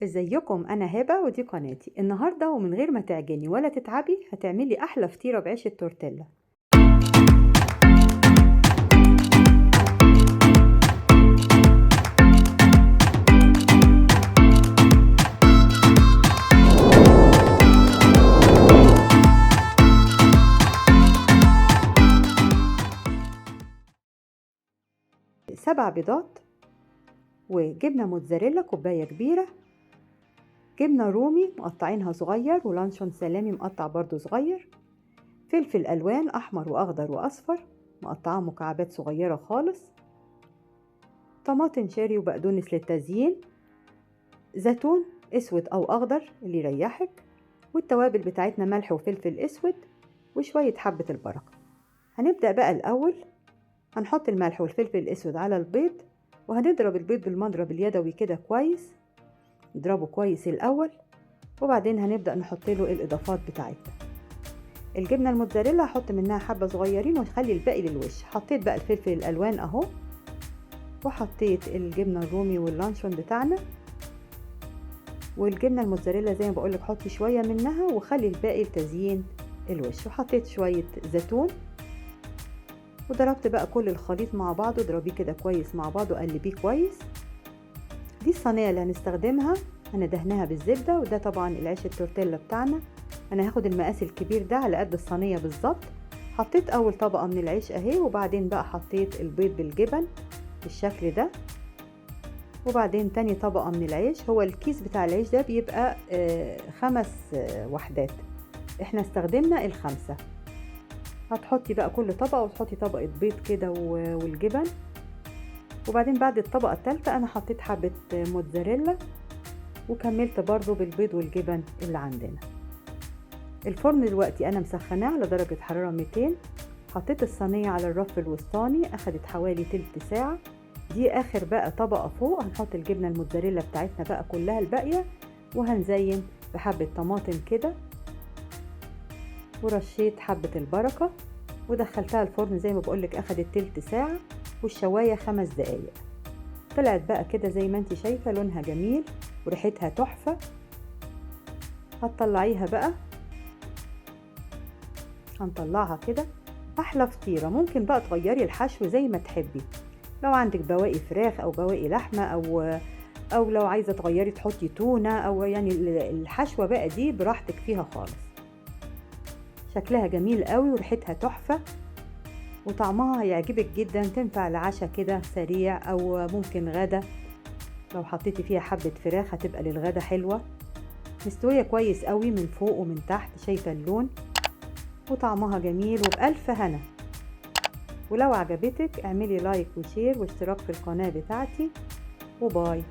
ازيكم؟ انا هبه ودي قناتي. النهارده ومن غير ما تعجني ولا تتعبي هتعملي احلى فطيره بعيش التورتيلا. 7 بيضات، وجبنه موتزاريلا كوبايه كبيره، جبنه رومي مقطعينها صغير، ولانشون سلامي مقطع برضو صغير، فلفل الوان احمر واخضر واصفر مقطعاه مكعبات صغيره خالص، طماطم شاري وبقدونس للتزيين، زيتون اسود او اخضر اللي يريحك، والتوابل بتاعتنا ملح وفلفل اسود وشويه حبه البركه. هنبدا بقى الاول هنحط الملح والفلفل الاسود على البيض، وهنضرب البيض بالمضرب اليدوي كده كويس، نضربه كويس الاول، وبعدين هنبدا نحط له الاضافات بتاعتنا. الجبنه الموتزاريلا هحط منها حبه صغيرين واخلي الباقي للوش. حطيت بقى الفلفل الالوان اهو، وحطيت الجبنه الرومي واللانشون بتاعنا، والجبنه الموتزاريلا زي ما بقولك حطي شويه منها وخلي الباقي لتزيين الوش. وحطيت شويه زيتون، وضربت بقى كل الخليط مع بعضه. اضربيه كده كويس مع بعضه وقلبيه كويس. دي الصينيه اللي هنستخدمها، انا دهناها بالزبده، وده طبعا العيش التورتيلا بتاعنا. انا هاخد المقاس الكبير ده على قد الصينيه بالظبط. حطيت اول طبقه من العيش اهي، وبعدين بقى حطيت البيض بالجبن بالشكل ده، وبعدين تاني طبقه من العيش. هو الكيس بتاع العيش ده بيبقى 5 وحدات، احنا استخدمنا ال5. هتحطي بقى كل طبقة وتحطي طبقة بيض كده والجبن، وبعدين بعد الطبقة الثالثة انا حطيت حبة موتزاريلا، وكملت برضو بالبيض والجبن اللي عندنا. الفرن دلوقتي انا مسخناه على درجة حرارة 200. حطيت الصينية على الرف الوسطاني، اخدت حوالي تلت ساعة. دي اخر بقى طبقة فوق، هنحط الجبنة الموتزاريلا بتاعتنا بقى كلها الباقية، وهنزين بحبة طماطم كده، ورشيت حبة البركة، ودخلتها الفرن زي ما بقولك اخدت تلت ساعة، والشواية 5 دقايق. طلعت بقى كده زي ما انت شايفة، لونها جميل وريحتها تحفة. هتطلعيها بقى، هنطلعها كده احلى فطيرة. ممكن بقى تغيري الحشو زي ما تحبي، لو عندك بواقي فراخ او بواقي لحمة، او لو عايزة تغيري تحطي تونة، او يعني الحشوة بقى دي براحتك فيها خالص. شكلها جميل قوي وريحتها تحفة، وطعمها هيعجبك جدا. تنفع لعشاء كده سريع، او ممكن غدا لو حطيتي فيها حبة فراخ هتبقى للغدا حلوة. مستوية كويس قوي من فوق ومن تحت، شايفة اللون، وطعمها جميل وبألف هنا. ولو عجبتك اعملي لايك وشير واشتراك في القناة بتاعتي، وباي.